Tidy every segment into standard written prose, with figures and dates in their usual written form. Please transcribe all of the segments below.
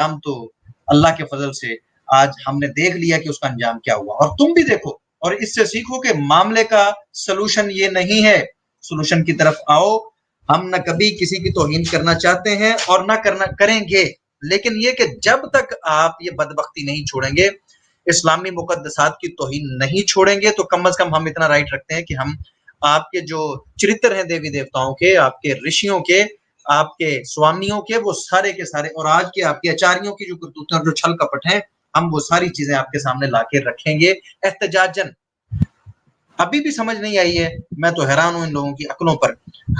अंजाम तो अल्लाह के फजल से आज हमने देख लिया कि उसका अंजाम क्या हुआ। और तुम भी देखो और इससे सीखो कि मामले का सलूशन ये नहीं है। सलूशन की तरफ आओ। हम न कभी किसी की तौहीन करना चाहते हैं और ना करना करेंगे, लेकिन ये कि जब तक आप ये बदबख्ती नहीं छोड़ेंगे, इस्लामी मुकद्दसात की तौहीन नहीं छोड़ेंगे, तो कम से कम हम इतना राइट रखते हैं कि हम आपके जो चरित्र हैं देवी देवताओं के, आपके ऋषियों के, आपके स्वामियों के, वो सारे के सारे, और आज के आपके आचार्यों की जो करतूतें और जो छल कपट हैं, हम वो सारी चीजें आपके सामने लाके रखेंगे एहतजाजन। अभी भी समझ नहीं आई है, मैं तो हैरान हूं इन लोगों की अक्लों पर।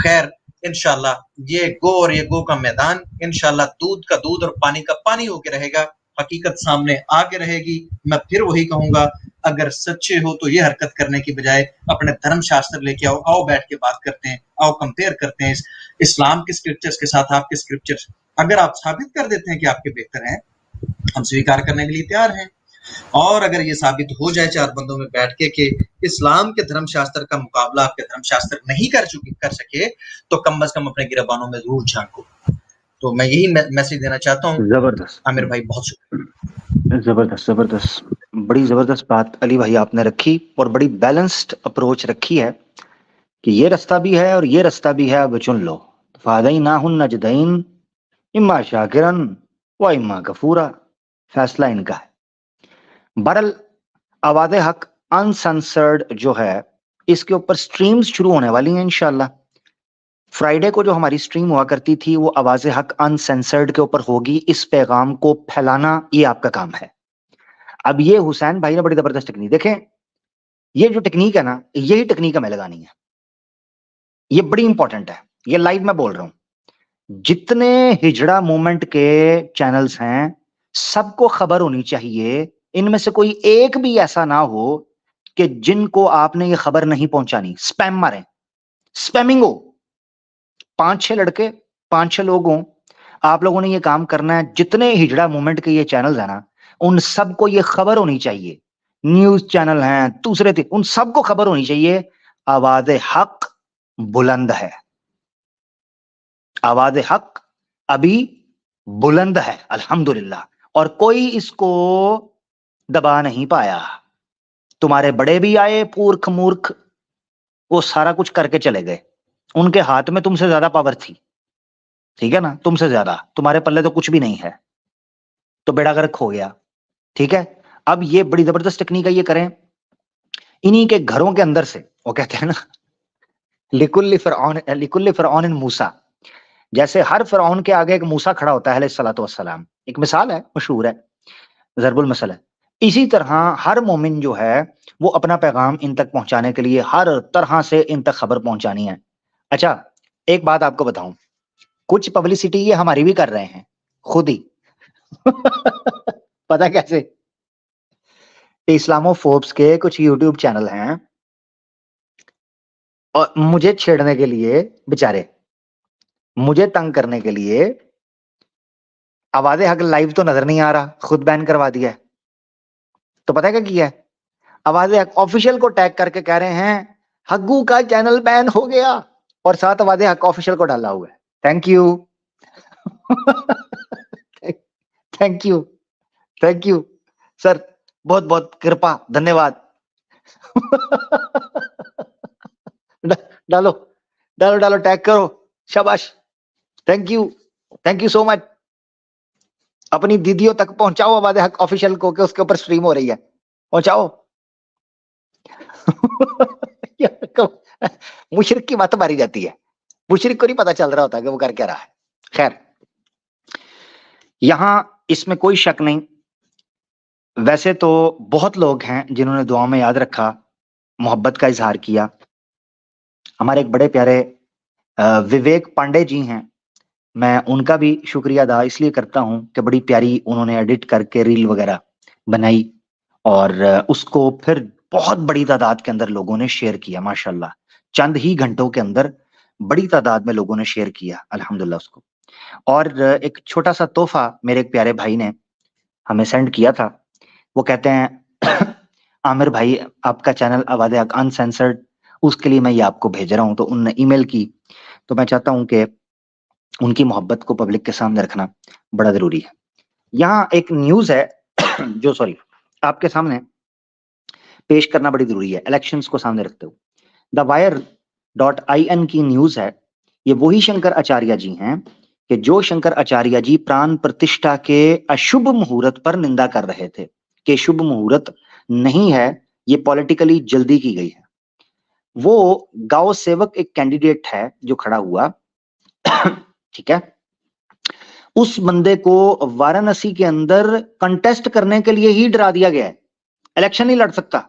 खैर, इंशाल्लाह ये गो और ये गो का मैदान इंशाल्लाह दूध का दूध और पानी का पानी होके रहेगा। हकीकत सामने आके रहेगी। मैं फिर वही कहूंगा, अगर सच्चे हो तो ये हरकत करने की बजाय अपने धर्म शास्त्र लेके आओ। आओ बैठ के बात करते हैं, आओ कंपेयर करते हैं इस्लाम के स्क्रिप्चर्स के साथ आपके स्क्रिप्चर्स। अगर आप साबित कर देते हैं कि आपके बेहतर हैं, हम स्वीकार करने के लिए तैयार हैं। और अगर ये साबित हो जाए चार बंदों में बैठ के कि इस्लाम के धर्मशास्त्र का मुकाबला आपके धर्मशास्त्र नहीं कर सके, तो कम से कम अपने गिरबानों में जरूर झांको। तो मैं यही मैसेज देना चाहता हूँ। जबरदस्त आमिर भाई, बहुत शुक्रिया। जबरदस्त, बड़ी जबरदस्त बात अली भाई आपने रखी और बड़ी बैलेंस्ड अप्रोच रखी है कि ये रास्ता भी है और ये रास्ता भी है, अब चुन लो। फादैनाहुन नजदैन इम्मा शाकिरन व इम्मा कफूरा, फैसला इनका है। बहरहाल आवाज़े हक अनसेंसर्ड जो है, इसके ऊपर स्ट्रीम्स शुरू होने वाली हैं इंशाल्लाह। फ्राइडे को जो हमारी स्ट्रीम हुआ करती थी वो आवाज़े हक अनसेंसर्ड के ऊपर होगी। इस पैगाम को फैलाना ये आपका काम है। अब ये हुसैन भाई ने बड़ी जबरदस्त टेक्निक, देखें ये जो टेक्निक है ना, यही टेक्निक हमें लगानी है। ये बड़ी इंपॉर्टेंट है, ये लाइव में बोल रहा हूं। जितने हिजड़ा मूवमेंट के चैनल्स हैं सबको खबर होनी चाहिए। इनमें से कोई एक भी ऐसा ना हो कि जिनको आपने ये खबर नहीं पहुंचानी। स्पैम मारें, स्पैमिंग हो। 5-6 लड़के, 5-6 लोग हों, आप लोगों ने ये काम करना है। जितने हिजड़ा मूवमेंट के ये चैनल्स हैं ना, उन सबको ये खबर होनी चाहिए। न्यूज चैनल हैं, दूसरे थे, उन सबको खबर होनी चाहिए आवाज़े हक बुलंद है। आवाज़े हक अभी बुलंद है अल्हम्दुलिल्लाह, और कोई इसको दबा नहीं पाया। तुम्हारे बड़े भी आए पूर्ख मूर्ख, वो सारा कुछ करके चले गए। उनके हाथ में तुमसे ज्यादा पावर थी, ठीक है ना, तुमसे ज्यादा। तुम्हारे पल्ले तो कुछ भी नहीं है, तो बेड़ा गर्क हो गया। ठीक है, अब ये बड़ी जबरदस्त टेक्निक है, ये करें। इन्हीं के घरों के अंदर से, वो कहते हैं ना, लिकुल्ली फिरऔन इन मूसा, जैसे हर फिरऔन के आगे एक मूसा खड़ा होता है अलैहिस्सलातु वस्सलाम। एक मिसाल है, मशहूर है, ज़रबुल मसल है। इसी तरह हर मोमिन जो है वो अपना पैगाम इन तक पहुंचाने के लिए हर तरह से इन तक खबर पहुंचानी है। अच्छा, एक बात आपको बताऊं, कुछ पब्लिसिटी ये हमारी भी कर रहे हैं खुद ही। पता कैसे? इस्लामोफोब्स के कुछ यूट्यूब चैनल हैं और मुझे छेड़ने के लिए, बेचारे मुझे तंग करने के लिए, आवाज़े हक लाइव तो नजर नहीं आ रहा, खुद बैन करवा दिया है। तो पता क्या किया है? आवाज़े हक ऑफिशियल को टैग करके कह रहे हैं हग्गू का चैनल बैन हो गया, और साथ आवाज़े हक ऑफिशियल को डाला हुआ है। Thank you. Thank you, thank you sir, बहुत बहुत कृपा, धन्यवाद। डालो डालो डालो, टैग करो, शाबाश, थैंक यू सो मच। अपनी दीदियों तक पहुंचाओ आवाज़े हक ऑफिशियल को कि उसके ऊपर स्ट्रीम हो रही है, पहुंचाओ। मुशरिक की बात मारी जाती है, मुशरिक को नहीं पता चल रहा होता कि वो कर क्या रहा है। खैर, यहां इसमें कोई शक नहीं। वैसे तो बहुत लोग हैं जिन्होंने दुआ में याद रखा, मोहब्बत का इजहार किया। हमारे एक बड़े प्यारे विवेक पांडे जी हैं, मैं उनका भी शुक्रिया अदा इसलिए करता हूं कि बड़ी प्यारी उन्होंने एडिट करके रील वगैरह बनाई और उसको फिर बहुत बड़ी तादाद के अंदर लोगों ने शेयर किया। माशाल्लाह, चंद ही घंटों के अंदर बड़ी तादाद में लोगों ने शेयर किया, अल्हम्दुलिल्लाह उसको। और एक छोटा सा तोहफा मेरे एक प्यारे भाई ने हमें सेंड किया था। वो कहते हैं आमिर भाई आपका चैनल आवाज़े हक अनसेंसर्ड, उसके लिए मैं ये आपको भेज रहा हूँ। तो उनने ईमेल की, तो मैं चाहता हूँ कि उनकी मोहब्बत को पब्लिक के सामने रखना बड़ा जरूरी है। यहां एक न्यूज है जो सॉरी आपके सामने पेश करना बड़ी जरूरी है इलेक्शंस को सामने रखते हुए। द वायर .in की न्यूज है। ये वही शंकर आचार्य जी हैं कि जो शंकर आचार्य जी प्राण प्रतिष्ठा के अशुभ मुहूर्त पर निंदा कर रहे थे कि शुभ मुहूर्त नहीं है, ये पॉलिटिकली जल्दी की गई है। वो गांव सेवक एक कैंडिडेट है जो खड़ा हुआ ठीक है, उस बंदे को वाराणसी के अंदर कंटेस्ट करने के लिए ही डरा दिया गया है, इलेक्शन नहीं लड़ सकता,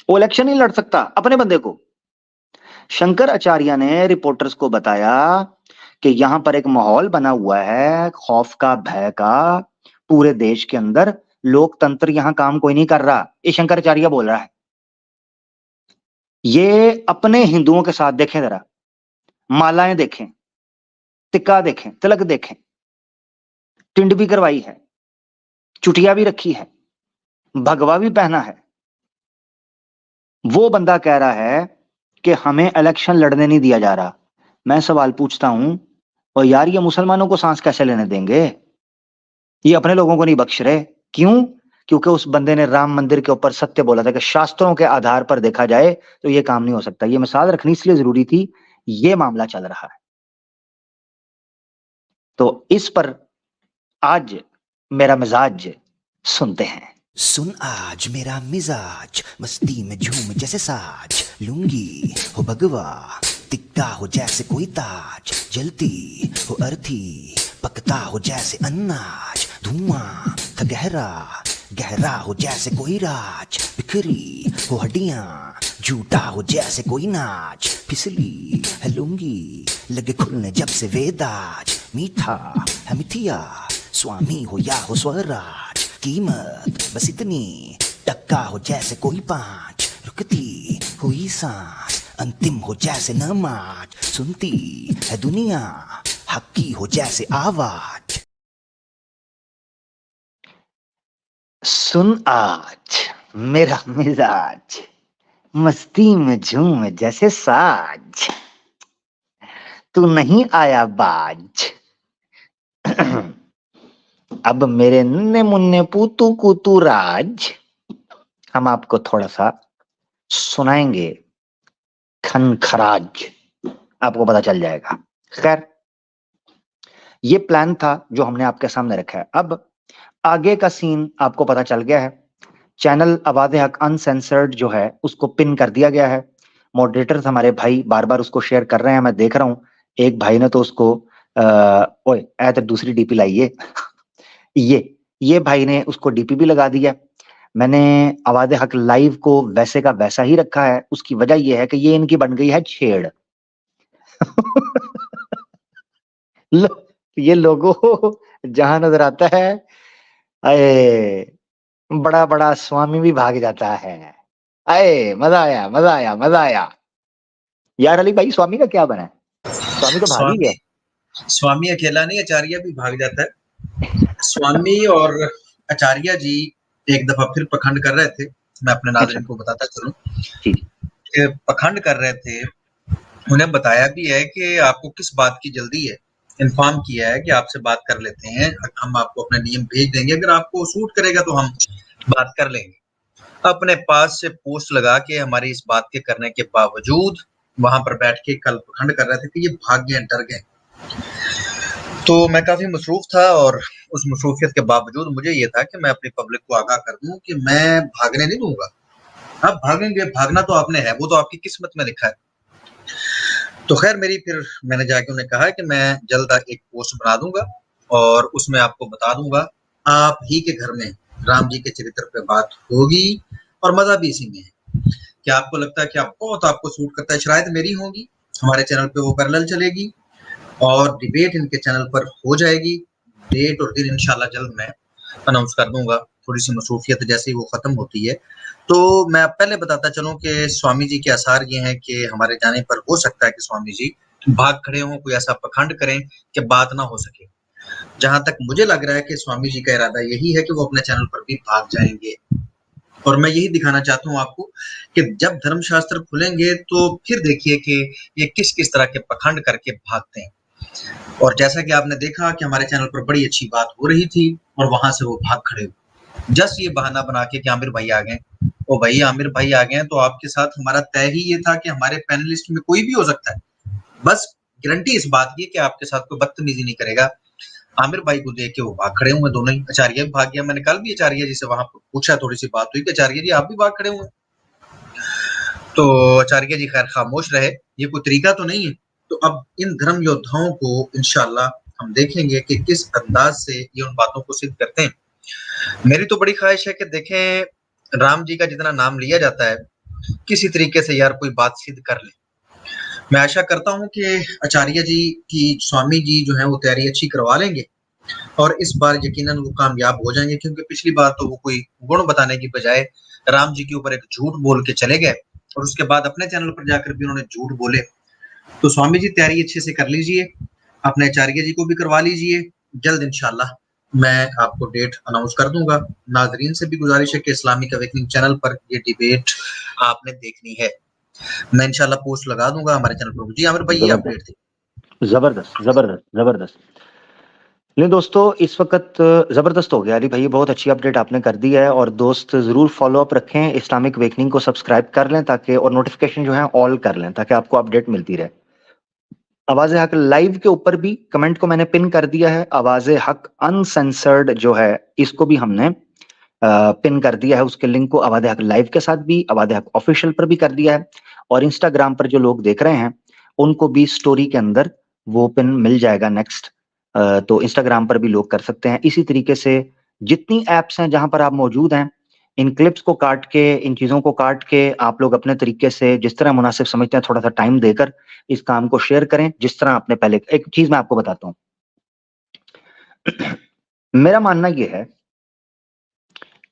वो इलेक्शन नहीं लड़ सकता अपने बंदे को। शंकर आचार्य ने रिपोर्टर्स को बताया कि यहां पर एक माहौल बना हुआ है खौफ का, भय का, पूरे देश के अंदर लोकतंत्र यहां काम कोई नहीं कर रहा। ये शंकराचार्य बोल रहा है। ये अपने हिंदुओं के साथ देखें जरा, मालाएं देखें, टिक्का देखें, तिलक देखें, टिंड भी करवाई है, चुटिया भी रखी है, भगवा भी पहना है। वो बंदा कह रहा है कि हमें इलेक्शन लड़ने नहीं दिया जा रहा। मैं सवाल पूछता हूं, और यार ये मुसलमानों को सांस कैसे लेने देंगे? ये अपने लोगों को नहीं बख्श रहे। क्यों? क्योंकि उस बंदे ने राम मंदिर के ऊपर सत्य बोला था कि शास्त्रों के आधार पर देखा जाए तो ये काम नहीं हो सकता। ये मिसाल रखनी इसलिए जरूरी थी, ये मामला चल रहा है। तो इस पर आज मेरा मिजाज सुनते हैं। सुन आज मेरा मिजाज मस्ती में झूम जैसे साज, लुंगी हो भगवा, टिकता हो जैसे कोई ताज, जलती हो अर्थी, पकता हो जैसे अनाज, धुआं था गहरा, गहरा हो जैसे कोई राज, बिखरी हो हड्डियां, झूठा हो जैसे कोई नाच, फिसली है लुंगी, लगे खुलने जब से वेदाज, मीठा है मिथिया, स्वामी हो या हो स्वराज, कीमत बस इतनी, टक्का हो जैसे कोई पांच, रुकती हुई सांस, अंतिम हो जैसे नमाज, सुनती है दुनिया, हक्की हो जैसे आवाज। सुन आज मेरा मिजाज मस्ती में झूम जैसे साज, तू नहीं आया बाज अब मेरे नन्हे मुन्ने पूतू कुतू राज, हम आपको थोड़ा सा सुनाएंगे खन खराज, आपको पता चल जाएगा। खैर ये प्लान था जो हमने आपके सामने रखा है। अब आगे का सीन आपको पता चल गया है। चैनल आवाज़े हक अनसेंसर्ड जो है उसको पिन कर दिया गया है। मॉडरेटर्स हमारे भाई बार बार उसको शेयर कर रहे हैं, मैं देख रहा हूं। एक भाई ने तो उसको ओए तो दूसरी डीपी लाइए ये भाई ने उसको डीपी भी लगा दिया। मैंने आवाज़े हक लाइव को वैसे का वैसा ही रखा है। उसकी वजह यह है कि ये इनकी बन गई है छेड़ ये लोगों जहां नजर आता है, अरे बड़ा बड़ा स्वामी भी भाग जाता है। अरे मजा आया, मजा आया, मजा आया। यार अली भाई स्वामी का क्या बना है? स्वामी तो भाग ही गया। स्वामी अकेला नहीं, आचार्य भी भाग जाता है। स्वामी और आचार्य जी एक दफा फिर पखंड कर रहे थे। मैं अपने नाज़रीन को बताता चलूं कि पखंड कर रहे थे। उन्हें बताया भी है कि आपको किस बात की जल्दी है। इन्फॉर्म किया है कि आपसे बात कर लेते हैं, हम आपको अपना नियम भेज देंगे, अगर आपको सूट करेगा तो हम बात कर लेंगे। अपने पास से पोस्ट लगा के हमारी इस बात के करने के बावजूद वहां पर बैठ के कल पखंड कर रहे थे कि ये भाग गए, डर गए। तो मैं काफी मसरूफ था और उस मसरूफियत के बावजूद मुझे ये था कि मैं अपनी पब्लिक को आगाह कर दूं कि मैं भागने नहीं दूंगा। आप भागेंगे, भागना तो आपने है, वो तो आपकी किस्मत में लिखा है। तो खैर फिर मैंने जाके उन्हें कहा कि मैं जल्द एक पोस्ट बना दूंगा और उसमें आपको बता दूंगा आप ही के घर में राम जी के चरित्र पे बात होगी और मजा भी इसी में है। क्या आपको लगता है कि बहुत आपको सूट करता है? शायद मेरी होगी, हमारे चैनल पे वो पैरेलल चलेगी और डिबेट इनके चैनल पर हो जाएगी। डेट और दिन इंशाल्लाह जल्द मैं अनाउंस कर दूंगा। थोड़ी सी मसरूफियत जैसे ही वो खत्म होती है। तो मैं पहले बताता चलूं कि स्वामी जी के आसार ये हैं कि हमारे जाने पर हो सकता है कि स्वामी जी भाग खड़े हों, कोई ऐसा पखंड करें कि बात ना हो सके। जहां तक मुझे लग रहा है कि स्वामी जी का इरादा यही है कि वो अपने चैनल पर भी भाग जाएंगे और मैं यही दिखाना चाहता हूँ आपको कि जब धर्मशास्त्र खुलेंगे तो फिर देखिए कि ये किस किस तरह के पखंड करके भागते हैं। और जैसा कि आपने देखा कि हमारे चैनल पर बड़ी अच्छी बात हो रही थी और वहां से वो भाग खड़े हुए, जस्ट ये बहाना बना के कि आमिर भाई आ गए। ओ भाई, आमिर भाई आ गए तो आपके साथ हमारा तय ही ये था कि हमारे पैनलिस्ट में कोई भी हो सकता है, बस गारंटी इस बात की कि आपके साथ कोई बदतमीजी नहीं करेगा। आमिर भाई को देख के वो भाग खड़े हुए दोनों ही। आचार्य भी भाग गया। मैंने कल भी आचार्य जी से वहां पूछा, थोड़ी सी बात हुई कि आचार्य जी आप भी भाग खड़े हुए, तो आचार्य जी खैर खामोश रहे। ये कोई तरीका तो नहीं है। तो अब इन धर्म योद्धाओं को इंशाल्लाह हम देखेंगे कि किस अंदाज से ये उन बातों को सिद्ध करते हैं। मेरी तो बड़ी ख्वाहिश है कि देखें, राम जी का जितना नाम लिया जाता है, किसी तरीके से यार कोई बात सिद्ध कर ले। मैं आशा करता हूँ कि आचार्य जी की स्वामी जी जो है वो तैयारी अच्छी करवा लेंगे और इस बार यकीनन वो कामयाब हो जाएंगे, क्योंकि पिछली बार तो वो कोई गुण बताने की बजाय राम जी के ऊपर एक झूठ बोल के चले गए और उसके बाद अपने चैनल पर जाकर भी उन्होंने झूठ बोले। तो स्वामी जी तैयारी अच्छे से कर लीजिए, अपने आचार्य जी को भी करवा लीजिए। जल्द इंशाल्लाह मैं आपको डेट अनाउंस कर दूंगा। नाजरीन से भी गुजारिश है कि इस्लामिक अवेकनिंग चैनल पर ये डिबेट आपने देखनी है। मैं इंशाल्लाह पोस्ट लगा दूंगा हमारे चैनल पर। जी आमिर भाई, ये अपडेट थी। जबरदस्त जबरदस्त जबरदस्त। नहीं दोस्तों, इस वक्त जबरदस्त हो गया अली भाई, बहुत अच्छी अपडेट आपने कर दी है। और दोस्त जरूर फॉलो अप रखें, इस्लामिक वेकनिंग को सब्सक्राइब कर लें ताकि, और नोटिफिकेशन जो है ऑल कर लें ताकि आपको अपडेट मिलती रहे। आवाज हक लाइव के ऊपर भी कमेंट को मैंने पिन कर दिया है। आवाज हक अनसेंसर्ड जो है इसको भी हमने पिन कर दिया है, उसके लिंक को आवाज हक लाइव के साथ भी, आवाज हक ऑफिशियल पर भी कर दिया है। और इंस्टाग्राम पर जो लोग देख रहे हैं उनको भी स्टोरी के अंदर वो पिन मिल जाएगा नेक्स्ट। तो इंस्टाग्राम पर भी लोग कर सकते हैं। इसी तरीके से जितनी एप्स हैं जहां पर आप मौजूद हैं, इन क्लिप्स को काट के, इन चीजों को काट के आप लोग अपने तरीके से जिस तरह मुनासिब समझते हैं थोड़ा सा टाइम देकर इस काम को शेयर करें। जिस तरह आपने पहले, एक चीज मैं आपको बताता हूं, मेरा मानना यह है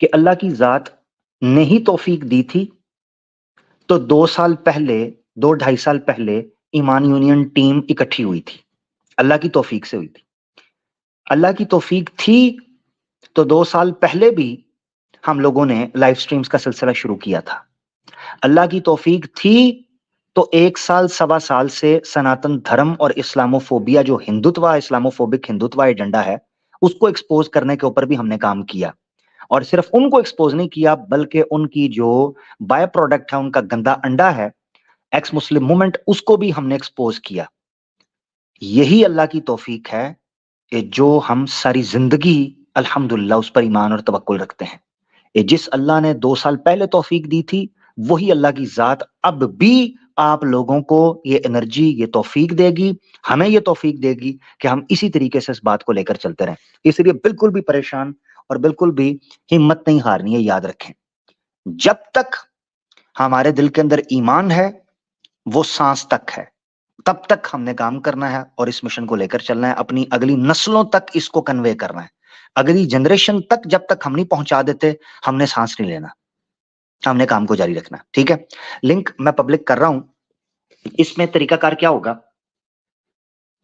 कि अल्लाह की जात ने ही तौफीक दी थी तो 2 साल पहले, 2-2.5 साल पहले ईमान यूनियन टीम इकट्ठी हुई थी, अल्लाह की तौफीक से हुई थी। अल्लाह की तौफीक थी तो 2 साल पहले भी हम लोगों ने लाइव स्ट्रीम्स का सिलसिला शुरू किया था। अल्लाह की तौफीक थी तो 1 साल 1.25 साल से सनातन धर्म और इस्लामोफोबिया, जो हिंदुत्व, इस्लामोफोबिक हिंदुत्व एजेंडा है, उसको एक्सपोज करने के ऊपर भी हमने काम किया। और सिर्फ उनको एक्सपोज नहीं किया बल्कि उनकी जो बाय प्रोडक्ट है, उनका गंदा अंडा है, एक्स मुस्लिम मूवमेंट, उसको भी हमने एक्सपोज किया। यही अल्लाह की तौफीक है कि जो हम सारी जिंदगी अल्हम्दुलिल्लाह उस पर ईमान और तवक्कुल रखते हैं। ये जिस अल्लाह ने 2 साल पहले तौफीक दी थी, वही अल्लाह की जात अब भी आप लोगों को ये एनर्जी, ये तौफीक देगी, हमें ये तौफीक देगी कि हम इसी तरीके से इस बात को लेकर चलते रहें। इसलिए बिल्कुल भी परेशान और बिल्कुल भी हिम्मत नहीं हारनी है। याद रखें, जब तक हमारे दिल के अंदर ईमान है, वो सांस तक है, तब तक हमने काम करना है और इस मिशन को लेकर चलना है। अपनी अगली नस्लों तक इसको कन्वे करना है। अगली जनरेशन तक जब तक हम नहीं पहुंचा देते, हमने सांस नहीं लेना, हमने काम को जारी रखना। ठीक है, लिंक मैं पब्लिक कर रहा हूं। इसमें तरीकाकार क्या होगा,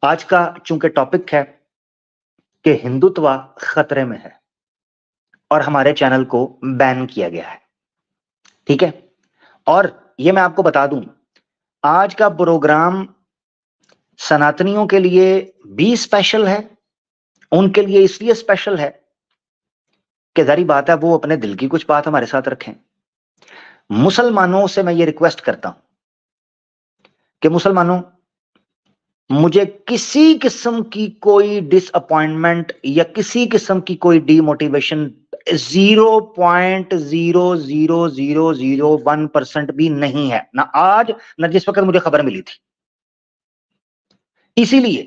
आज का चूंकि टॉपिक है कि हिंदुत्व खतरे में है और हमारे चैनल को बैन किया गया है। ठीक है, और ये मैं आपको बता दूं, आज का प्रोग्राम सनातनियों के लिए भी स्पेशल है, उनके लिए इसलिए स्पेशल है कि जारी बात है वो अपने दिल की कुछ बात हमारे साथ रखें। मुसलमानों से मैं ये रिक्वेस्ट करता हूं कि मुसलमानों, मुझे किसी किस्म की कोई डिसअपॉइंटमेंट या किसी किस्म की कोई डीमोटिवेशन 0.00001% भी नहीं है, ना आज ना जिस वक्त मुझे खबर मिली थी। इसीलिए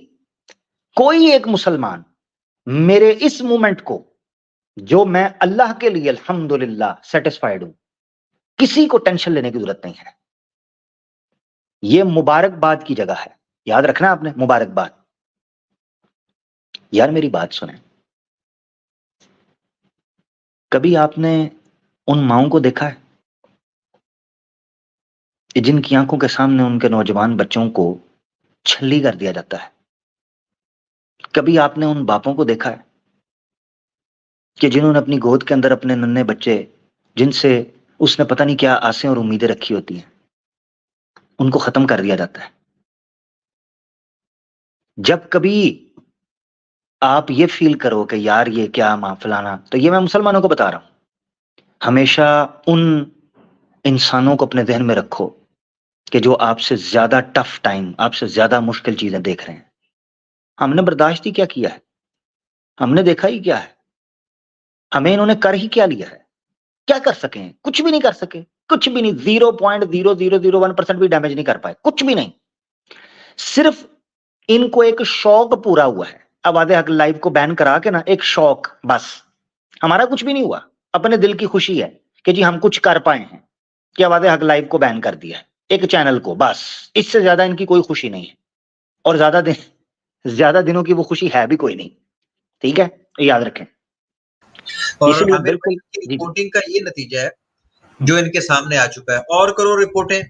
कोई एक मुसलमान मेरे इस मूवमेंट को, जो मैं अल्लाह के लिए अल्हम्दुलिल्लाह सेटिस्फाइड हूं, किसी को टेंशन लेने की जरूरत नहीं है। यह मुबारकबाद की जगह है, याद रखना आपने, मुबारकबाद। यार मेरी बात सुने, कभी आपने उन माओं को देखा है जिनकी आंखों के सामने उनके नौजवान बच्चों को छल्ली कर दिया जाता है? कभी आपने उन बापों को देखा है कि जिन्होंने अपनी गोद के अंदर अपने नन्हे बच्चे, जिनसे उसने पता नहीं क्या आसें और उम्मीदें रखी होती हैं, उनको खत्म कर दिया जाता है? जब कभी आप ये फील करो कि यार ये क्या फलाना, तो ये मैं मुसलमानों को बता रहा हूं, हमेशा उन इंसानों को अपने जहन में रखो कि जो आपसे ज्यादा टफ टाइम, आपसे ज्यादा मुश्किल चीजें देख रहे हैं। हमने बर्दाश्त ही क्या किया है, हमने देखा ही क्या है, हमें इन्होंने कर ही क्या लिया है, क्या कर सके हैं? कुछ भी नहीं कर सके, कुछ भी नहीं, 0.0001% भी डैमेज नहीं कर पाए, कुछ भी नहीं। सिर्फ इनको एक शौक पूरा हुआ है, आवाज़े हक लाइव को बैन करा के ना, एक शौक बस। हमारा कुछ भी नहीं हुआ, अपने दिल की खुशी है कि जी हम कुछ कर पाए हैं कि आवाज़े हक लाइव को बैन कर दिया है, एक चैनल को, बस। इससे ज्यादा इनकी कोई खुशी नहीं है, और ज्यादा दिनों की वो खुशी है भी कोई नहीं, ठीक है, याद रखें। और इसीलिए आमिर भाई बिल्कुल की जी रिपोर्टिंग का ये नतीजा है जो इनके सामने आ चुका है। और करो रिपोर्टें,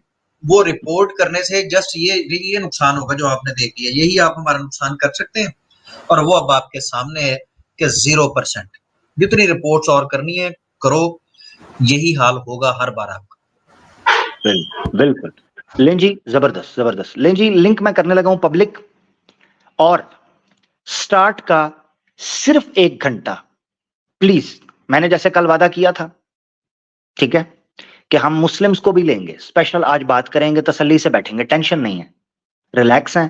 वो रिपोर्ट करने से जस्ट ये नुकसान होगा जो आपने देख लिया, यही आप हमारा नुकसान कर सकते हैं। और वो अब आपके सामने है कि 0%। जितनी रिपोर्ट्स और करनी है करो, यही हाल होगा हर बार आपका। बिल्कुल। लें जी, जबरदस्त जबरदस्त। लें जी, लिंक मैं करने लगा हूं पब्लिक, और स्टार्ट का सिर्फ 1 घंटा प्लीज, मैंने जैसे कल वादा किया था, ठीक है, कि हम मुस्लिम्स को भी लेंगे स्पेशल, आज बात करेंगे, तसल्ली से बैठेंगे, टेंशन नहीं है, रिलैक्स हैं,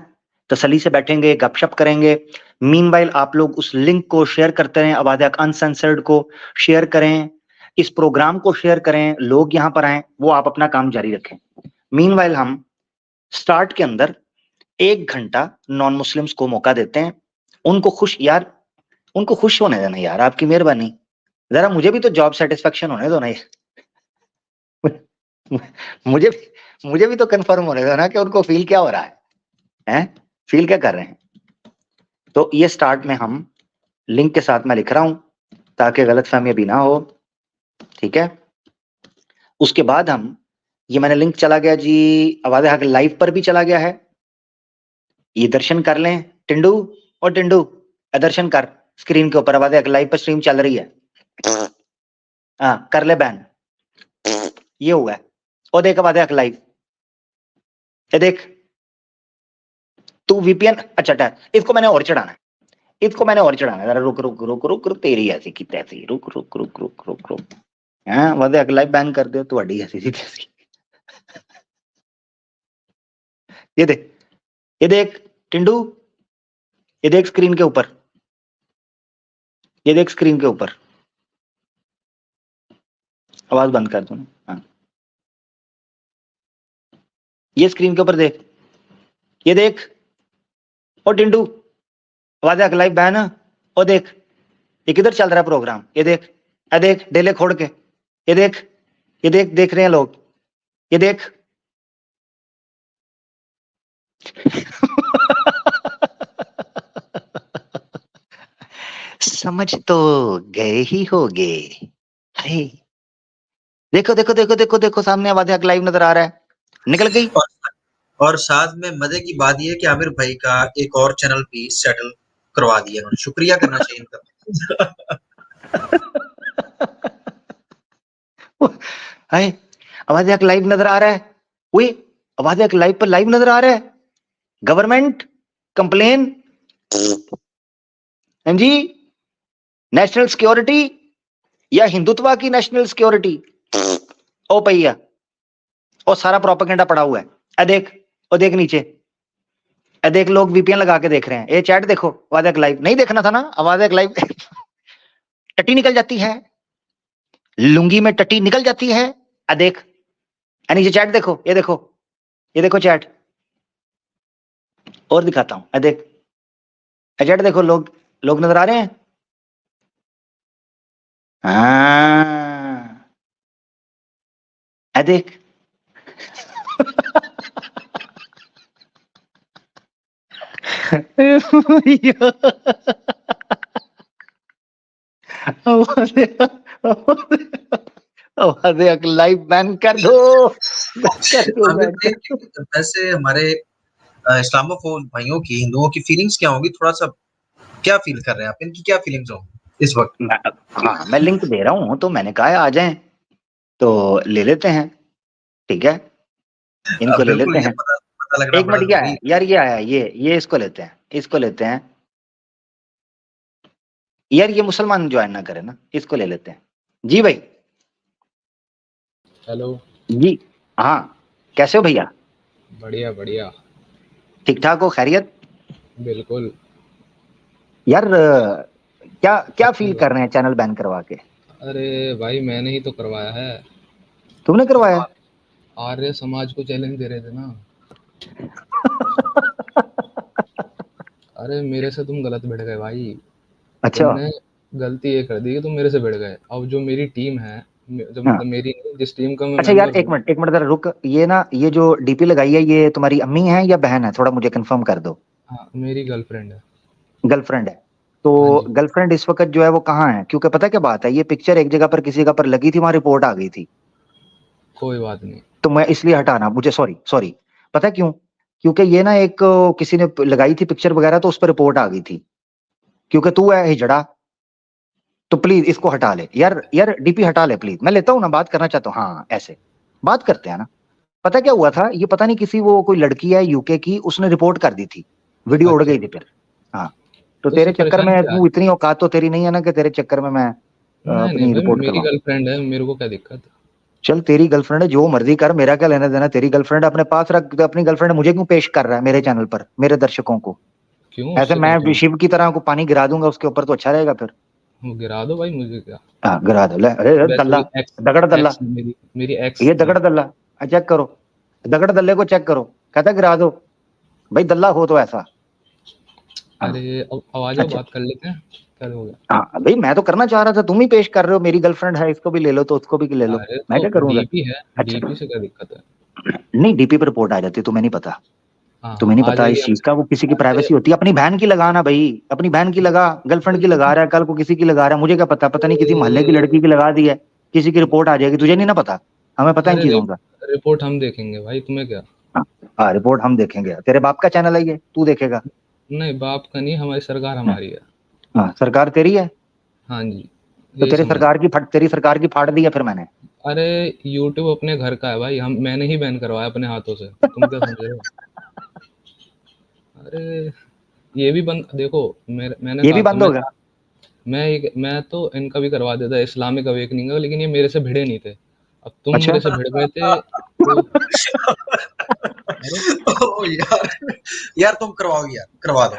तसल्ली से बैठेंगे, गपशप करेंगे। मीनवाइल आप लोग उस लिंक को शेयर करते रहें, आवाज़े हक अनसेंसर्ड को शेयर करें, इस प्रोग्राम को शेयर करें, लोग यहां पर आए, वो आप अपना काम जारी रखें। मीनवाइल हम स्टार्ट के अंदर 1 घंटा नॉन मुस्लिम्स को मौका देते हैं, उनको खुश, यार उनको खुश होने देना यार, आपकी मेहरबानी, जरा मुझे भी तो जॉब सेटिस्फेक्शन होने दो ना ये। मुझे मुझे भी तो कंफर्म होने दो ना कि उनको फील क्या हो रहा है, फील क्या कर रहे हैं। तो ये स्टार्ट में हम लिंक के साथ मैं लिख रहा हूं ताकि गलतफहमी अभी ना हो, ठीक है। उसके बाद हम, ये मैंने लिंक चला गया जी, आवाज़े हक लाइव पर भी चला गया है, ये दर्शन कर लें। टिंडू, और टिंडू दर्शन कर, स्क्रीन के ऊपर आवाज़े हक लाइव पर स्ट्रीम चल रही है, हाँ कर ले बैन, ये हुआ है। और देख आवाज़े हक लाइव, ये देख, तू वीपीएन, अच्छा ठहर, इसको मैंने और चढ़ाना है, इसको मैंने और चढ़ाना है, जरा रुक रुक रुक रुक रुक, तेरी ऐसी की तैसी, रुक रुक रुक रुक रुक रुक, हाँ आवाज़े हक लाइव बैन कर दो, तुम्हारी ऐसी की तैसी। ये देख, ये देख टिंडू, ये देख स्क्रीन के ऊपर, ये देख स्क्रीन के ऊपर, आवाज बंद कर दूं, हाँ ये स्क्रीन के ऊपर देख, ये देख, और टिंडू आवाज़े हक लाइव बैन है, और देख ये किधर चल रहा है प्रोग्राम, ये देख, ये देख डेले खोड़ के, ये देख, ये देख, देख रहे हैं लोग, ये देख। समझ तो गए ही होगे, हाय देखो देखो देखो देखो देखो, सामने आवाज़े हक लाइव नजर आ रहा है, निकल गई। और साथ में मजे की बात ये है कि आमिर भाई का एक और चैनल भी सेटल करवा दिया उन्होंने, शुक्रिया करना चाहिए इनका। हाय आवाज़े हक लाइव नजर आ रहा है, वही आवाज़े हक लाइव पर लाइव नजर आ रहा है, गवर्नमेंट कंप्लेन, हाँ जी, नेशनल सिक्योरिटी या हिंदुत्व की नेशनल सिक्योरिटी, ओ भैया, और सारा प्रोपेगेंडा पड़ा हुआ है। ए देख, और देख नीचे, ए देख लोग वीपीएन लगा के देख रहे हैं, ये चैट देखो, आवाज़े हक लाइव नहीं देखना था ना, आवाज़े हक लाइव टट्टी निकल जाती है, लुंगी में टट्टी निकल जाती है, ए देख, नीचे चैट देखो, ये देखो, ये देखो चैट, और दिखाता हूं, ए देख, चैट देखो, लोग नजर आ रहे हैं, हाँ ए देख। आवाज़े हक लाइव बैन कर दो, आमिर भाई, वैसे हमारे इस्लामोफोब भाइयों की, हिंदुओं की फीलिंग्स क्या होंगी, थोड़ा सा क्या फील कर रहे हैं आप, इनकी क्या फीलिंग्स होंगी इस वक्त? हाँ मैं लिंक दे रहा हूँ, तो मैंने कहा आ जाएं तो ले लेते हैं, ठीक है, इनको ले बिल्कुल लेते ये हैं। पता पता लग रहा एक मिनट, बड़ा ये आया जरूरी। यार, ये आया, ये इसको लेते हैं, इसको लेते हैं यार, ये मुसलमान ज्वाइन ना करे ना, इसको ले लेते हैं। जी भाई। हेलो। जी हाँ, कैसे हो भैया? बढ़िया बढ़िया। ठीक ठाक हो? खैरियत? बिल्कुल। यार क्या क्या अच्छी फील बात। कर रहे हैं चैनल बैन करवा के? अरे भाई मैंने ही तो करवाया है। तुमने करवाया? आर्य समाज को चैलेंज दे रहे थे ना। अरे मेरे से तुम गलत भिड़ गए भाई। अच्छा तुमने गलती ये कर दी कि तुम मेरे से भिड़ गए। अब जो मेरी टीम है, जो हाँ। मतलब मेरी जिस टीम का मैं अच्छा यार, मेंबर हूँ। एक मिनट जरा रुक, ये ना, ये जो डीपी लगाई है, ये तुम्हारी अम्मी है या बहन है? थोड़ा मुझे कंफर्म कर दो। हाँ मेरी गर्लफ्रेंड है। गर्लफ्रेंड है? तो हाँ जी। गर्लफ्रेंड इस वक्त जो है वो कहाँ है? क्योंकि पता क्या बात है, ये पिक्चर एक जगह पर किसी जगह पर लगी थी, वहां रिपोर्ट आ गई थी, कोई बात नहीं। तो मैं इसलिए हटाना, मुझे सॉरी सॉरी। पता है क्यों? क्योंकि ये ना एक किसी ने लगाई थी पिक्चर वगैरह, तो उस पर रिपोर्ट आ गई थी। क्योंकि तू है हिजड़ा, तो प्लीज इसको हटा ले यार, यार डीपी हटा ले प्लीज। मैं लेता हूँ ना, बात करना चाहता हूँ, हाँ ऐसे बात करते हैं ना। पता क्या हुआ था, ये पता नहीं किसी, वो कोई लड़की है यूके की, उसने रिपोर्ट कर दी थी, वीडियो उड़ अच्छा गई थी फिर। हाँ, तो तो तेरे इसमें चक्कर परेशानी में, क्या है? तू इतनी औकात तो तेरी नहीं है ना कि तेरे चक्कर में मैं नहीं नहीं अपनी भाई, रिपोर्ट मेरी करवाऊं। गर्लफ्रेंड है, मेरे को क्या दिक्कत? चल तेरी गर्लफ्रेंड है, जो मर्जी कर, मेरा क्या लेना देना। तेरी गर्लफ्रेंड अपने पास रख, तो अपनी गर्लफ्रेंड मुझे क्यों पेश कर रहा है मेरे चैनल पर, मेरे दर्शकों को? क्यों, ऐसे उससे क्या मैं करूँ? शिव की तरह को पानी गिरा दूंगा उसके ऊपर, तो अच्छा रहेगा फिर। वो गिरा दो भाई, मुझे क्या। हाँ गिरा दो, ले, अरे अरे, वैसे दल्ला, भी एक्स, दगड़ दल्ला, एक्स मेरी मेरी एक्स ये है। दगड़ दल्ला, चेक करो, दगड़ दल्ले को चेक करो, कहता गिरा दो। भाई दल्ला हो तो ऐसा। हाँ। अरे अब आ जाओ, अच्छा बात कर लेते हैं, क्या हो गया? हाँ भाई, मैं तो करना चाह रहा था, तुम ही पेश कर रहे हो, मेरी गर्लफ्रेंड है, इसको भी ले लो तो उसको भी ले लो, अरे मैं तो क्या करूंगा? डीपी है, अच्छा, डीपी से क्या दिक्कत है? नहीं डीपी पर रिपोर्ट आ जाती है, तुम्हें नहीं पता? हाँ हाँ तुम्हें नहीं आ पता जाएगी इस चीज का? वो किसी की आज से। प्राइवेसी होती है। अपनी बहन की लगा ना भाई, अपनी बहन की लगा, गर्लफ्रेंड की लगा रहा है, कल को किसी की लगा रहा है, मुझे क्या पता, पता नहीं किसी मोहल्ले की लड़की की लगा दी है, किसी की रिपोर्ट आ जाएगी, तुझे नहीं ना पता, हमें पता है इन अरे चीजों का। रिपोर्ट हम देखेंगे भाई, तुम्हें क्या? हाँ हाँ, रिपोर्ट हम देखेंगे, तेरे बाप का चैनल है ये, तू देखेगा? नहीं बाप का नहीं, हमारी सरकार हाँ हमारी है। हाँ, सरकार तेरी है? हाँ जी, तो यही समझ। तेरी सरकार की फाड़ दी है फिर मैंने। अरे यूट्यूब अपने घर का है भाई, हम मैंने ही बैन करवाया अपने हाथों से, तुम क्या समझ रहे हो? अरे ये भी बंद देखो, मैंने ये कहा भी था बंद मैं होगा? मैं तो इनका भी करवा देता इस्लामिक अवेकनिंग का, लेकिन ये मेरे से भिड़े नहीं थे। अब तुम अच्छा। मेरे से भिड़ गए थे तो। अरे ओ यार, यार तुम करवाओ यार, करवा दो।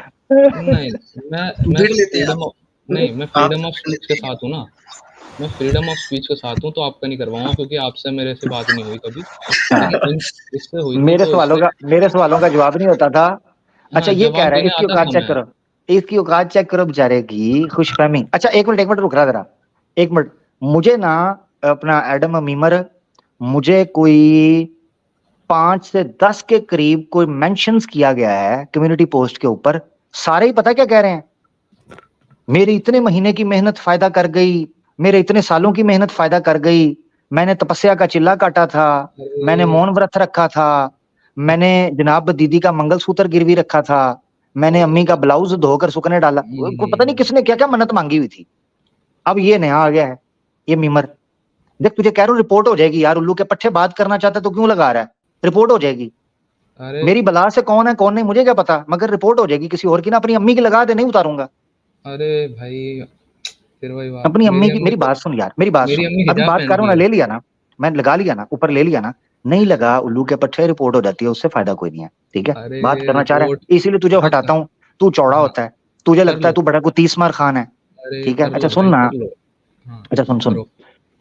नहीं, मैं भिड़ तो लेते हैं आप। मैं आप फ्रीडम ऑफ भिड़ स्पीच के लेते हैं। साथ हूँ ना। मैं फ्रीडम ऑफ स्पीच के साथ हूँ, तो आपका नहीं करवाऊंगा क्योंकि आपसे मेरे से बात नहीं हुई कभी। हाँ, लेकिन इससे हुई थी तो इससे। मेरे सवालों का जवाब नहीं होता था। हाँ अच्छा ये कह जवाब रहा है, देने इसकी आता औकात था चेक मैं। करो, इसकी औकात चेक करो बेचारे की, खुशफहमी। अच्छा एक मिनट रुक रहा जरा, एक मिनट। मुझे ना, अपना एडम मीमर, मुझे कोई 5 से 10 के करीब कोई मेंशंस किया गया है कम्युनिटी पोस्ट के ऊपर। सारे ही पता क्या कह रहे हैं, मेरी इतने महीने की मेहनत फायदा कर गई, मेरे इतने सालों की मेहनत फायदा कर गई, मैंने तपस्या का चिल्ला काटा था, मैंने अरे मौन व्रत रखा था, मैंने जनाब दीदी का मंगलसूत्र गिरवी रखा था, मैंने अम्मी का ब्लाउज धोकर सुखने डाला, को पता नहीं किसने क्या क्या मन्नत मांगी हुई थी। अब ये नया आ गया है, ये मीमर। देख तुझे कह रहा हूँ, रिपोर्ट हो जाएगी यार, उल्लू के पट्टे बात करना चाहता तो क्यों लगा रहा है? रिपोर्ट हो जाएगी। अरे मेरी बला से कौन है कौन नहीं मुझे क्या पता, मगर रिपोर्ट हो जाएगी किसी और की ना, अपनी अम्मी की लगा दे, नहीं उतारूंगा। अरे भाई, फिर वही बात, अपनी अम्मी मेरी की, अम्मी मेरी तो, बात सुन यार, मेरी बात मेरी सुन, अम्मी अभी हिजाब बात कर रहा पहनती हूँ ना, है। ले लिया ना, मैं लगा लिया ना, ऊपर ले लिया ना, नहीं लगा उल्लू के पट्टे, रिपोर्ट हो जाती है, उससे फायदा कोई नहीं है, ठीक है? अरे बात करना चाह रहा रिपोर्ट। है इसीलिए तुझे हाँ हटाता हूँ, तू चौड़ा हाँ होता है, तुझे कर लगता है लो। तू बड़ा को 30 मार खान है, अरे ठीक है? कर अच्छा लो सुन भाई, ना, कर लो। हाँ अच्छा सुन सुन, करो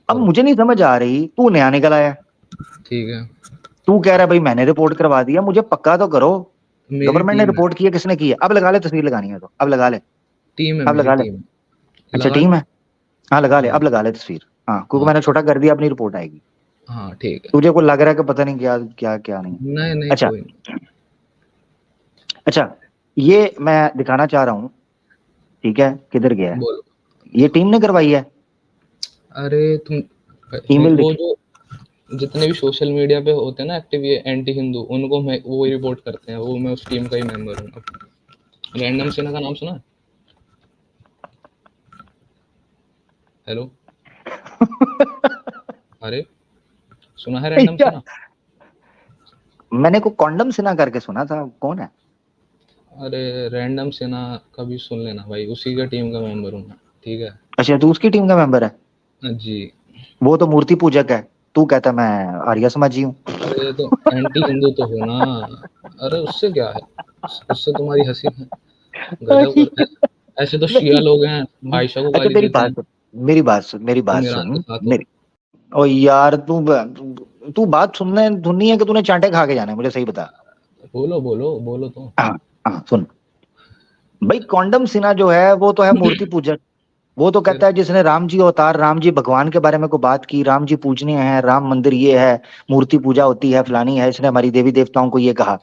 अब करो। मुझे नहीं समझ आ रही, तू नया निकल आया, ठीक है। तू कह रहा है भाई मैंने रिपोर्ट करवा दिया, मुझे पक्का तो करो, मेरी गवर्नमेंट ने टीम है। रिपोर्ट की है, किसने की है? अब लगा ले, तस्वीर लगानी है तो अब लगा ले, टीम है अब मेरी लगा ले। टीम। अच्छा लगा टीम लूं? है, हाँ लगा ले, हाँ अब लगा ले तस्वीर, हाँ क्योंकि हाँ मैंने छोटा कर दिया, अपनी रिपोर्ट आएगी। हाँ ठीक है। तुझे को लग रहा है कि पता नहीं क्या क्या क्या नहीं। नहीं नहीं अच्छा कोई नहीं। अच्छा, ये मैं दिखाना चाह रहा हूँ, ठीक है? किधर गया है? बोलो। ये दिखाओ। टीम ने करवाई है, अरे तुम, ईमेल वो दिख, जो जितने भी सोशल मीडिया पे होते हैं ना एक्टिव, ये एंटी हिंदू, उनको मैं वो रिपोर्ट करते हैं, वो मैं उस टीम का ही मेंबर हूँ। रैंडम सेना का नाम सुना है? हेलो। अरे सुना है रैंडम यार सेना? मैंने को कॉन्डम सिन्हा करके सुना था, कौन है? अरे रैंडम सिन्हा कभी सुन लेना भाई, उसी का टीम का मेंबर हूँ मैं, ठीक है। अच्छा, तू उसकी टीम का मेंबर है? जी। वो तो मूर्ति पूजक है, तू कहता मैं आर्य समाजी हूँ। अरे तो एंटी हिंदू तो हो ना। अरे उससे क्या है, उससे तुम्हारी हंसी है, गजब करते हैं। ऐसे तो शिया लोग हैं, आयशा को अच्छा गाली मेरी देते बात हैं, सुन, मेरी बात सुन, मेरी बात तुम ईरान के सुन, साथ हो। मेरी, ओ यार तू बात सुनने सुननी है कि तूने चांटे खा के जाना है, मुझे सही बता। बोलो बोलो बोलो तो। हाँ हाँ सुन भाई, कॉन्डम सिन्हा जो है वो तो है मूर्ति पूजक। वो तो फिर कहता है जिसने राम जी अवतार, राम जी भगवान के बारे में को बात की, राम जी पूजनीय है, राम मंदिर ये है, मूर्ति पूजा होती है, फलानी है, इसने हमारी देवी देवताओं को ये कहा।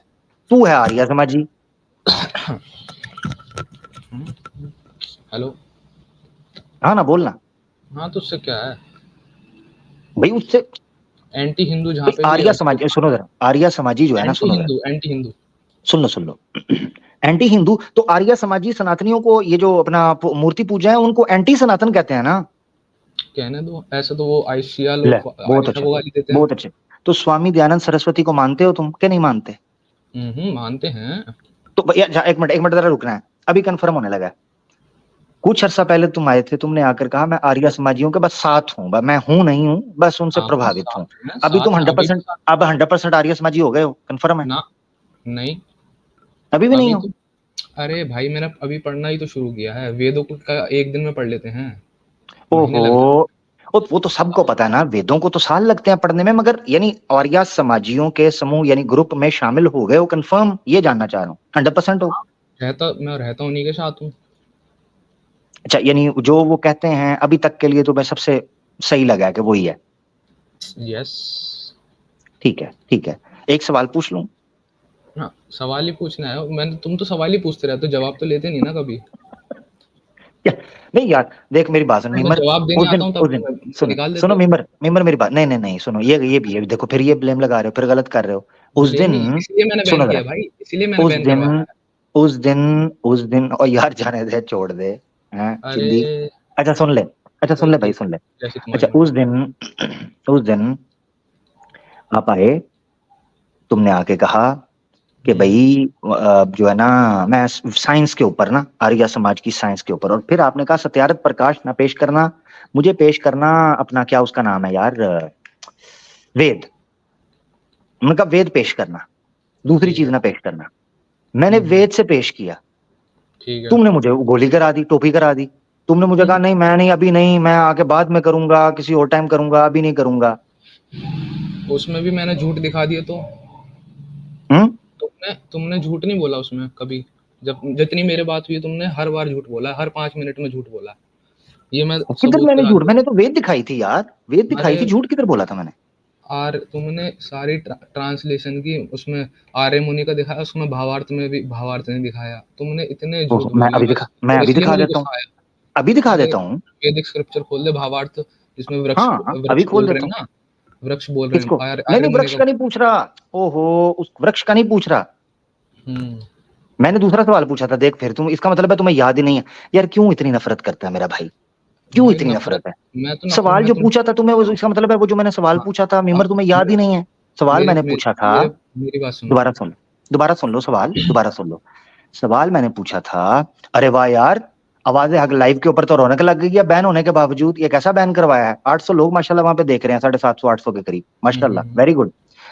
तू है आर्य समाजी। हेलो। हाँ ना, बोलना हाँ तो उससे क्या है, भाई उससे। एंटी हिंदू जहाँ भाई पे भी है आर्य उसको। समाजी, सुनो जरा, आर्य समाजी जो है ना, एंटी सुनो जरा, हिंदू, एंटी हिंदू। सुन लो एंटी हिंदू तो आर्य समाजी सनातनियों को, ये जो अपना मूर्ति पूजा है उनको एंटी सनातन कहते हैं ना। कहने दो, ऐसे तो वो आयशिया ले, लोग बहुत आयशा अच्छे, को गाली देते हैं। बहुत अच्छे। तो स्वामी दयानंद सरस्वती को मानते हो तुम, क्या नहीं मानते? मानते हैं। तो भैया एक मिनट जरा रुकना है, अभी कंफर्म होने लगा है। कुछ अर्सा पहले तुम आए थे, तुमने आकर कहा मैं आर्य समाजियों के बस साथ हूँ, मैं हूँ नहीं हूँ, बस उनसे हाँ हाँ, प्रभावित हूँ। साथ में अभी तुम साथ हैं, अभी भी 100%, साथ अब 100% आर्य समाजी हो गए हो, कंफर्म है? ना। नहीं, अभी भी नहीं अभी हो? तो, अरे भाई मैंने अभी पढ़ना ही तो शुरू किया है, वेदों को का एक दिन में पढ़ लेते हैं, महीने ओहो, लग जाते वो तो सबको पता है ना, वेदों को तो साल लगते हैं पढ़ने में, मगर यानी आर्य समाजियों के समूह यानी ग्रुप में शामिल हो गए हो, कंफर्म, ये जानना चाह रहा हूँ, 100% हो? हैं। मैं रहता उन्हीं के साथ हूँ। अच्छा, यानी जो वो कहते हैं अभी तक के लिए तुम्हें सबसे सही लगा है कि वही है? यस। ठीक है, ठीक है। एक सवाल पूछ लूं? हाँ, सवाल ही पूछना है, तुम तो सवाल ही पूछते रहते हो, जवाब तो लेते नहीं ना कभी। क्या? नहीं यार, देख मेरी बात सुन अरे मैं मीमर। जवाब देने उस आता दिन हूँ उस तब दिन तुम सुनो निकाल देते सुनो हो। मीमर, मेरी बात, नहीं नहीं नहीं, सुनो, ये भी है, देखो फिर ये ब्लेम लगा रहे हो, फिर गलत कर रहे हो। उस ब्लेम नहीं, दिन, इसलिए मैंने सुनो बैन जरा, किया भाई, इसलिए मैंने उस बैन दिन करवाया। और यार जाने दे, छोड़ दे, हैं अरे चिंदी। अच्छा सुन ले, अच्छा सुन चलो ले भाई, ठीक सुन है, ले। जैसी अच्छा तुम्हारी उस मर्जी। दिन उस दिन आप आए, तुमने आके कहा कि हम्म। भाई जो है ना, मैं साइंस के ऊपर ना, आर्य समाज की साइंस के ऊपर, और फिर आपने कहा सत्यार्थ प्रकाश ना पेश करना, मुझे पेश करना अपना, क्या उसका नाम है यार, वेद। उनका वेद पेश करना, दूसरी ठीक चीज है। ना पेश करना। मैंने वेद से पेश किया, ठीक है। तुमने मुझे गोली करा दी, टोपी करा दी। तुमने मुझे कहा नहीं, मैं नहीं, अभी नहीं, मैं आके बाद में करूंगा, किसी और टाइम करूंगा, अभी नहीं करूंगा। उसमें भी मैंने झूठ दिखा दिया तो। हम्म। तुमने तुमने झूठ नहीं बोला उसमें कभी, जब जितनी मेरे बात हुई तुमने हर बार झूठ बोला, हर 5 मिनट में झूठ बोला, ये मैं किधर सबूत मैंने के साथ झूठ, दूं। मैंने तो वेद दिखाई थी यार, वेद दिखाई अरे थी, झूठ किधर बोला था मैंने? आर तुमने सारी ट्रांसलेशन की, उसमें आर्य मुनि का दिखाया, उसमें भावार्थ में भी भावार्थ नहीं दिखाया, तुमने इतने तो झूठ बोले बस, मैं और अभी इसलिए दिखा मुझे देता हूँ, गुस्सा आया। अभी दिखा अरे देता हूँ। वैदिक स्क्रिप्चर खोल दे, भावार्थ, जिसमें वृक्ष हाँ हाँ, अभी वृक्ष खोल बोल रहे देता हैं हूँ। ना, वृक्ष बोल रहे हैं, किसको? आर्य नहीं आर्य नहीं, मुनि वृक्ष का। का नहीं पूछ रहा। ओहो, उस वृक्ष का नहीं पूछ रहा। हम्म। मैंने दूसरा सवाल पूछा था, देख फिर तुम, इसका मतलब है तुम्हें याद ही नहीं है। यार क्यों इतनी नफरत करता है मेरा भाई, क्यों भाई इतनी नफरत, नफरत है? मैं तो नफरत, सवाल मैं जो तो पूछा था तुम्हें, वो इसका मतलब है वो जो मैंने सवाल हाँ, पूछा था मीमर, अब तुम्हें याद ही नहीं है। सवाल मेरे मैंने मेरे पूछा था, मेरे मेरी बात सुनो। दोबारा सुन, दोबारा सुन लो सवाल, दोबारा सुन लो। सवाल मैंने पूछा था, अरे वाह यार, आवाजें हक लाइव के ऊपर तो रौनक लग गई है, बैन होने के बावजूद। ये कैसा बैन करवाया है? 800 लोग माशाल्लाह वहां पे देख रहे हैं, 750 800 के करीब, माशाल्लाह, हम्म। Very good.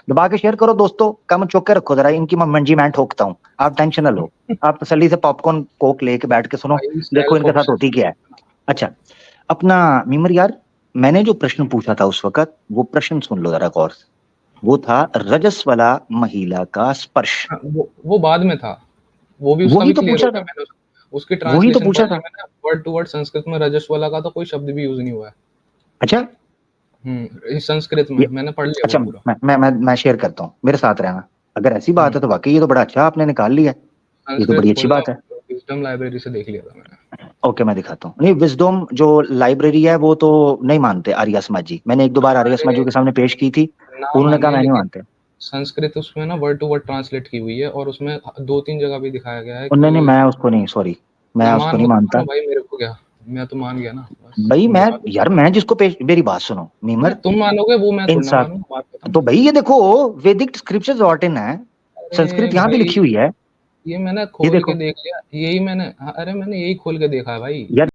दबा के शेयर करो दोस्तों, कम चौक के रखो जरा, इनकी मंजी मैं ठोकता हूँ, आप टेंशन ना लो। आप तसल्ली से पॉपकॉर्न कोक लेके बैठ के सुनो, भाई देखो सेल्फ इनके साथ होती ऑब्सेस्ड। क्या है। अच्छा, अपना मीमर यार, मैंने जो प्रश्न पूछा था उस वक्त, वो प्रश्न सुन लो जरा गौर से। वो था रजस वाला महिला का स्पर्श। हाँ, वो बाद में था, वो भी उसका वही भी तो क्लियर हो पूछा गया, था, मैंने उसकी वही तो ट्रांसलेशन पढ़ पूछा ली था। मैंने, वर्ड टू वर्ड संस्कृत में रजस्वला का तो कोई शब्द भी यूज नहीं हुआ है। अच्छा, इस संस्कृत में ये, मैंने पढ़ लिया वो अच्छा पूरा। मैं शेयर करता हूँ, मेरे साथ रहना। अगर ऐसी बात है तो वाकई ये तो बड़ा अच्छा आपने निकाल लिया, ये तो संस्कृत बड़ी अच्छी खोलना, बात है। विजडम लाइब्रेरी से देख लिया था मैंने। ओके, मैं दिखाता हूँ। नहीं, विजडम जो लाइब्रेरी है वो तो नहीं मानते आर्य समाजी, मैंने एक दो बार आर्य अरे समाजियों के सामने पेश की थी, ना उन्होंने कहा माने, मैं नहीं लेकिन मानते। संस्कृत उसमें ना वर्ड टू वर्ड ट्रांसलेट की हुई है, और उसमें 2-3 जगह भी दिखाया गया है नहीं नहीं, कि मैं उसको नहीं, सॉरी, मैं ना उसको मान नहीं लो तो मानता। मानो भाई, मेरे को क्या। मैं तो मान गया ना बस। भाई मैं बात- यार मैं जिसको पेश, मेरी बात सुनो मीमर, तुम मानोगे वो मैं थोड़ा ना इंसाफ। मानूं, बात खत्म। तो भाई ये देखो वैदिक स्क्रिप्चर्स ऑर्डिन है, संस्कृत अरे यहाँ भी भाई लिखी हुई है। ये मैंने ये खोल के देखो देख लिया, यही मैंने, अरे मैंने यही खोल के देखा है भाई। यार